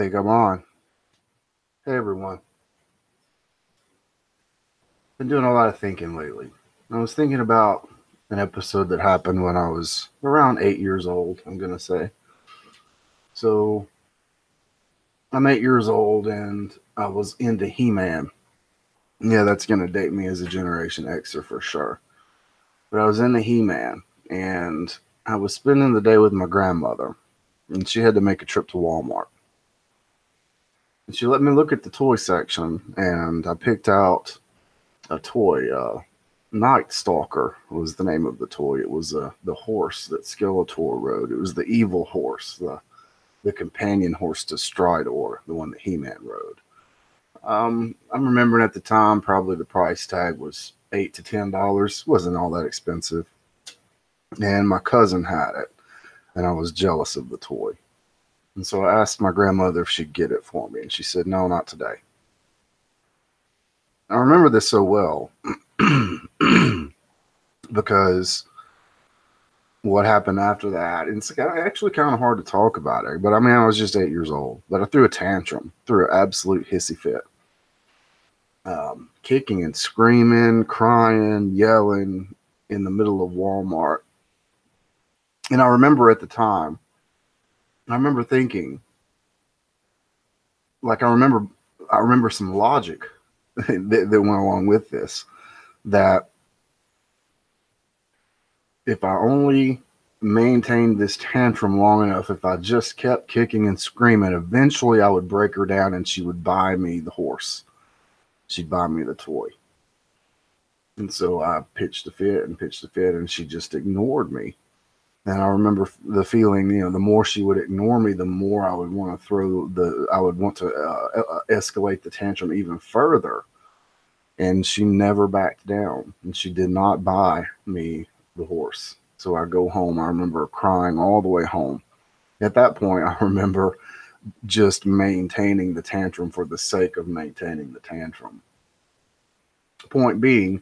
Think I'm on. Hey everyone. Been doing a lot of thinking lately. I was thinking about an episode that happened when I was around 8 years old, I'm going to say. So I'm 8 years old and I was into He-Man. Yeah, that's going to date me as a Generation Xer for sure. But I was into He-Man and I was spending the day with my grandmother and she had to make a trip to Walmart. And she let me look at the toy section and I picked out a toy. Night Stalker was the name of the toy. It was the horse that Skeletor rode. It was the evil horse, the companion horse to Stridor, the one that He-Man rode. I'm remembering at the time probably the price tag was $8 to $10. Wasn't all that expensive. And my cousin had it, and I was jealous of the toy. And so I asked my grandmother if she'd get it for me, and she said, "No, not today." I remember this so well because what happened after that, and it's actually kind of hard to talk about it, but I mean, I was just 8 years old, but I threw a tantrum, threw an absolute hissy fit, kicking and screaming, crying, yelling in the middle of Walmart. And I remember at the time, I remember thinking, like, I remember some logic that went along with this, that if I only maintained this tantrum long enough, if I just kept kicking and screaming, eventually I would break her down and she would buy me the horse. She'd buy me the toy. And so I pitched a fit and pitched a fit, and she just ignored me. And I remember the feeling, the more she would ignore me, the more I would want to escalate the tantrum even further. And she never backed down, and she did not buy me the horse. So I go home. I remember crying all the way home. At that point, I remember just maintaining the tantrum for the sake of maintaining the tantrum. Point being,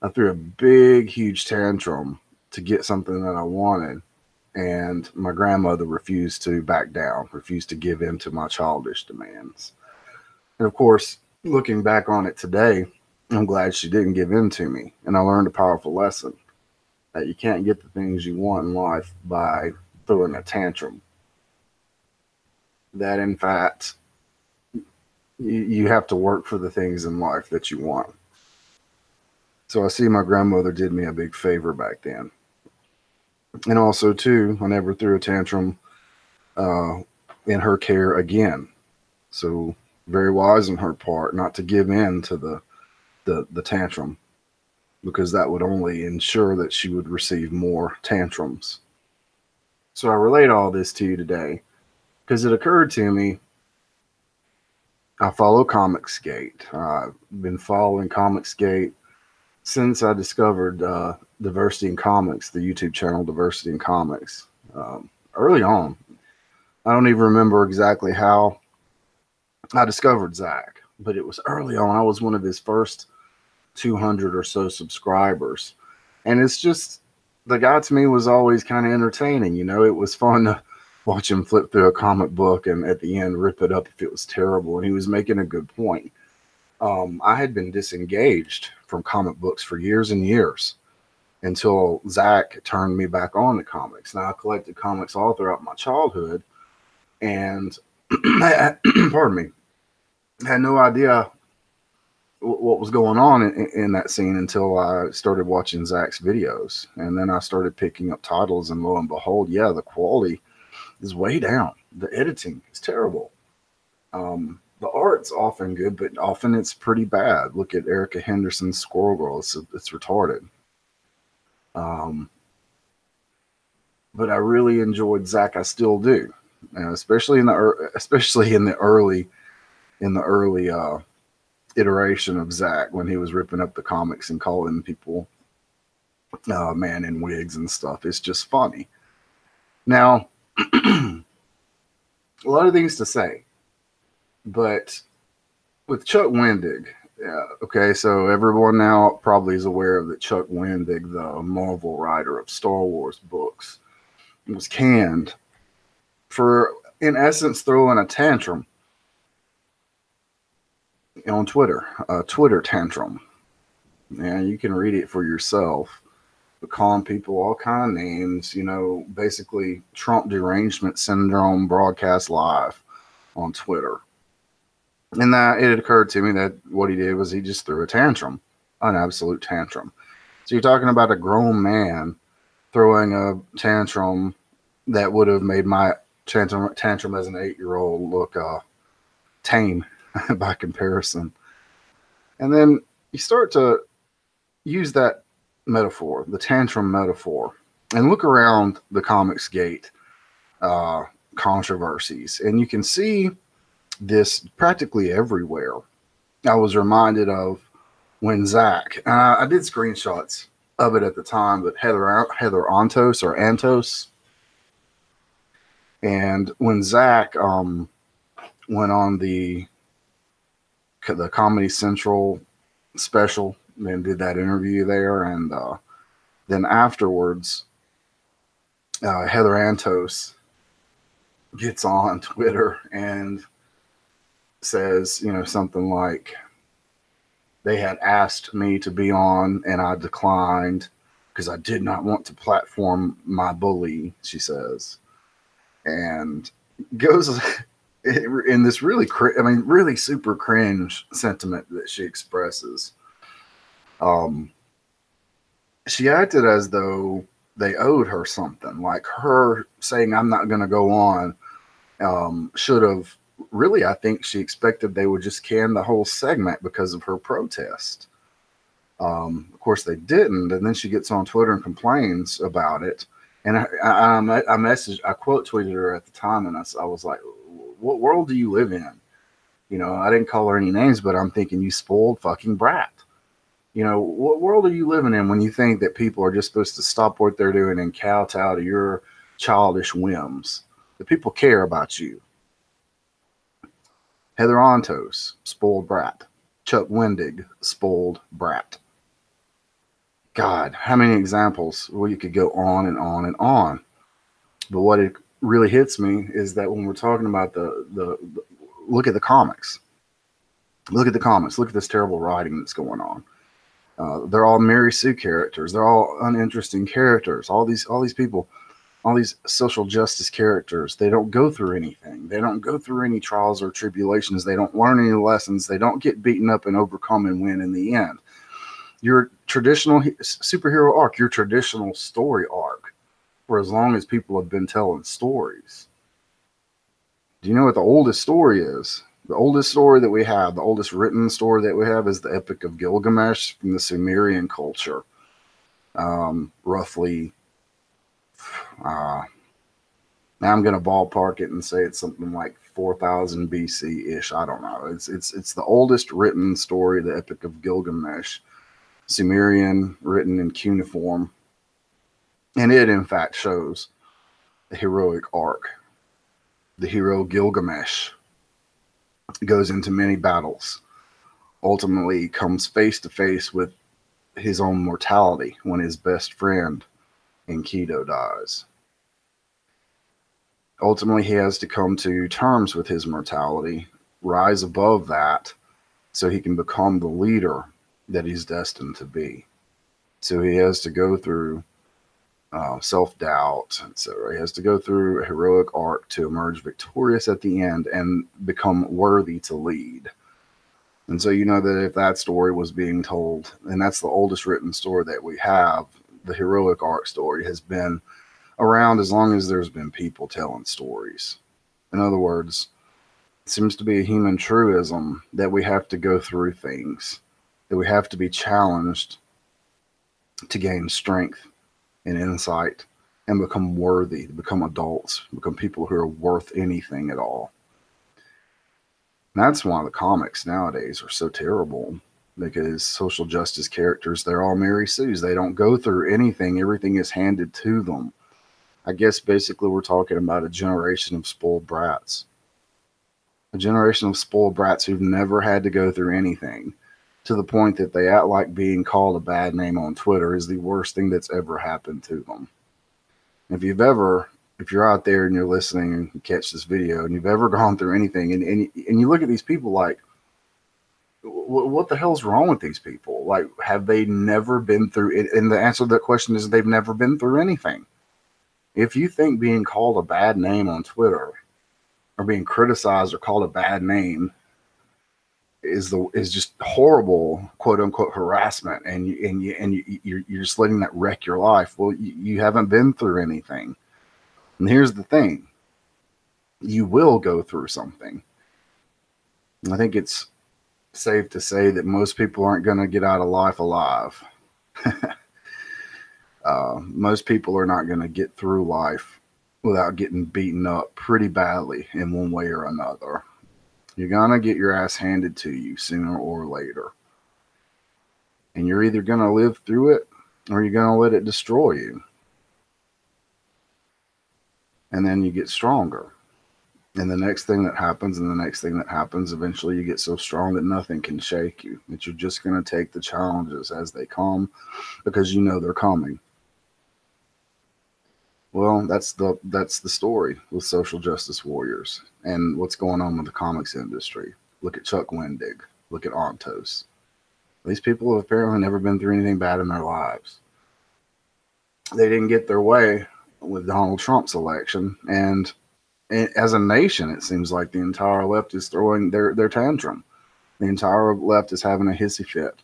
I threw a big, huge tantrum to get something that I wanted, and my grandmother refused to back down, refused to give in to my childish demands. And of course, looking back on it today, I'm glad she didn't give in to me, and I learned a powerful lesson that you can't get the things you want in life by throwing a tantrum. That in fact, you have to work for the things in life that you want. So I see my grandmother did me a big favor back then. And also, too, I never threw a tantrum in her care again. So very wise on her part not to give in to the tantrum, because that would only ensure that she would receive more tantrums. So I relate all this to you today because it occurred to me. I follow Comicsgate. I've been following Comicsgate since I discovered Diversity in Comics, the YouTube channel Diversity in Comics. Early on, I don't even remember exactly how I discovered Zach, but it was early on. I was one of his first 200 or so subscribers, and it's just, the guy to me was always kind of entertaining. It was fun to watch him flip through a comic book and at the end rip it up if it was terrible, and he was making a good point. I had been disengaged from comic books for years and years until Zach turned me back on to comics. Now, I collected comics all throughout my childhood, and pardon me, I had no idea what was going on in that scene until I started watching Zach's videos. And then I started picking up titles, and lo and behold, yeah, the quality is way down. The editing is terrible. The art's often good, but often it's pretty bad. Look at Erica Henderson's Squirrel Girl. It's retarded. But I really enjoyed Zach. I still do, especially in the early iteration of Zach, when he was ripping up the comics and calling people man in wigs and stuff. It's just funny. Now, a lot of things to say, but with Chuck Wendig, okay, so everyone now probably is aware that Chuck Wendig, the Marvel writer of Star Wars books, was canned for, in essence, throwing a tantrum on Twitter, Twitter tantrum. And you can read it for yourself. But calling people all kind of names, you know, basically Trump derangement syndrome broadcast live on Twitter. And that it occurred to me that what he did was he just threw a tantrum, an absolute tantrum. So you're talking about a grown man throwing a tantrum that would have made my tantrum as an 8-year-old look tame by comparison. And then you start to use that metaphor, the tantrum metaphor, and look around the Comics Gate controversies, and you can see this practically everywhere. I was reminded of when Zach, I did screenshots of it at the time, but Heather Antos or Antos, and when Zach went on the Comedy Central special and did that interview there, and then afterwards, Heather Antos gets on Twitter and says, you know, something like, they had asked me to be on and I declined because I did not want to platform my bully, she says. And goes in this really, really super cringe sentiment that she expresses. She acted as though they owed her something, like her saying, I'm not going to go on, should have really, I think she expected they would just can the whole segment because of her protest. Of course, they didn't. And then she gets on Twitter and complains about it. And I quote tweeted her at the time, and I was like, what world do you live in? You know, I didn't call her any names, but I'm thinking, you spoiled fucking brat. You know, what world are you living in when you think that people are just supposed to stop what they're doing and kowtow to your childish whims? The people care about you. Heather Antos, spoiled brat. Chuck Wendig, spoiled brat. God, how many examples? Well, you could go on and on and on. But what it really hits me is that when we're talking about the look at the comics. Look at the comics. Look at this terrible writing that's going on. They're all Mary Sue characters. They're all uninteresting characters. All these people, all these social justice characters, they don't go through anything. They don't go through any trials or tribulations. They don't learn any lessons. They don't get beaten up and overcome and win in the end. Your traditional superhero arc, your traditional story arc, for as long as people have been telling stories. Do you know what the oldest story is? The oldest story that we have, the oldest written story that we have, is the Epic of Gilgamesh from the Sumerian culture. Roughly, now I'm going to ballpark it and say it's something like 4000 BC-ish. I don't know. It's the oldest written story, the Epic of Gilgamesh, Sumerian, written in cuneiform. And it, in fact, shows the heroic arc. The hero Gilgamesh goes into many battles, ultimately comes face to face with his own mortality when his best friend Enkidu dies. Ultimately, he has to come to terms with his mortality, rise above that, so he can become the leader that he's destined to be. So he has to go through self-doubt, etc. He has to go through a heroic arc to emerge victorious at the end and become worthy to lead. And so you know that if that story was being told, and that's the oldest written story that we have, the heroic arc story has been around as long as there's been people telling stories. In other words, it seems to be a human truism that we have to go through things, that we have to be challenged to gain strength and insight and become worthy, become adults, become people who are worth anything at all. And that's why the comics nowadays are so terrible, because social justice characters, they're all Mary Sue's. They don't go through anything. Everything is handed to them. I guess basically we're talking about a generation of spoiled brats. A generation of spoiled brats who've never had to go through anything, to the point that they act like being called a bad name on Twitter is the worst thing that's ever happened to them. If you're out there and you're listening and you catch this video and you've ever gone through anything, and you look at these people like, What the hell's wrong with these people? Like, have they never been through it? And the answer to that question is they've never been through anything. If you think being called a bad name on Twitter or being criticized or called a bad name is just horrible, quote unquote, harassment, you're just letting that wreck your life. Well, you haven't been through anything. And here's the thing: you will go through something. I think it's safe to say that most people aren't going to get out of life alive. Most people are not going to get through life without getting beaten up pretty badly in one way or another. You're going to get your ass handed to you sooner or later. And you're either going to live through it or you're going to let it destroy you. And then you get stronger. And the next thing that happens, and the next thing that happens, eventually you get so strong that nothing can shake you. That you're just going to take the challenges as they come because you know they're coming. Well, that's the story with social justice warriors and what's going on with the comics industry. Look at Chuck Wendig. Look at Ontos. These people have apparently never been through anything bad in their lives. They didn't get their way with Donald Trump's election, and as a nation, it seems like the entire left is throwing their tantrum. The entire left is having a hissy fit.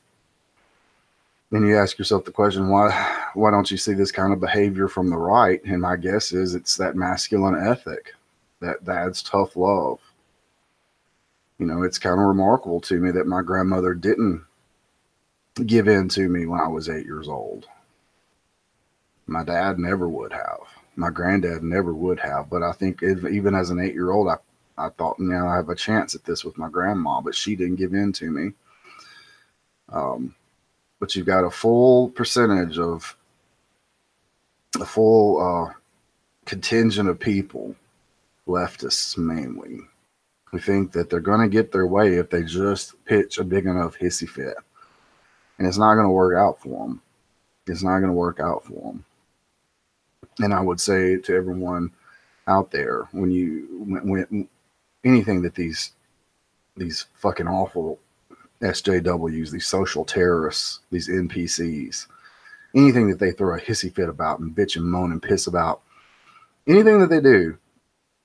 Then you ask yourself the question, why don't you see this kind of behavior from the right? And my guess is it's that masculine ethic, that dad's tough love. You know, it's kind of remarkable to me that my grandmother didn't give in to me when I was 8 years old. My dad never would have. My granddad never would have. But I think even as an 8-year-old, I thought, you know, I have a chance at this with my grandma, but she didn't give in to me. But you've got a full percentage of a full contingent of people, leftists mainly, who think that they're going to get their way if they just pitch a big enough hissy fit. And it's not going to work out for them. It's not going to work out for them. And I would say to everyone out there, when anything that these fucking awful SJWs, these social terrorists, these NPCs, anything that they throw a hissy fit about and bitch and moan and piss about, anything that they do,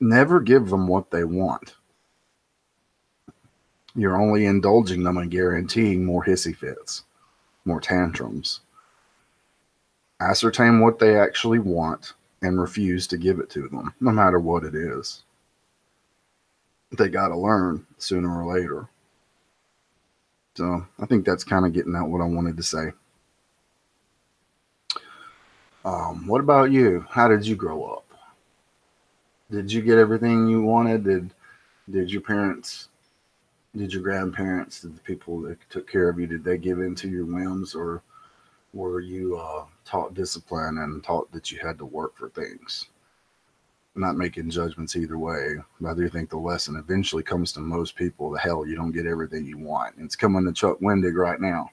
never give them what they want. You're only indulging them and guaranteeing more hissy fits, more tantrums. Ascertain what they actually want and refuse to give it to them, no matter what it is. They got to learn sooner or later. So I think that's kind of getting at what I wanted to say. What about you? How did you grow up? Did you get everything you wanted? Did your parents, did your grandparents, did the people that took care of you, did they give in to your whims, or were you taught discipline and taught that you had to work for things? I'm not making judgments either way, but I do think the lesson eventually comes to most people. The hell, you don't get everything you want. And it's coming to Chuck Wendig right now.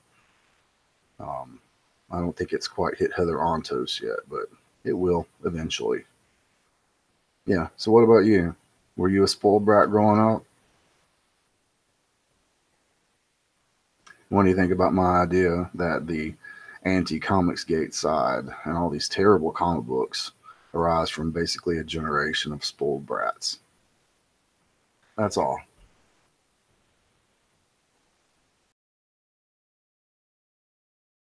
I don't think it's quite hit Heather Ontos yet, but it will eventually. Yeah, so what about you? Were you a spoiled brat growing up? What do you think about my idea that the anti-Comicsgate side and all these terrible comic books arise from basically a generation of spoiled brats? That's all.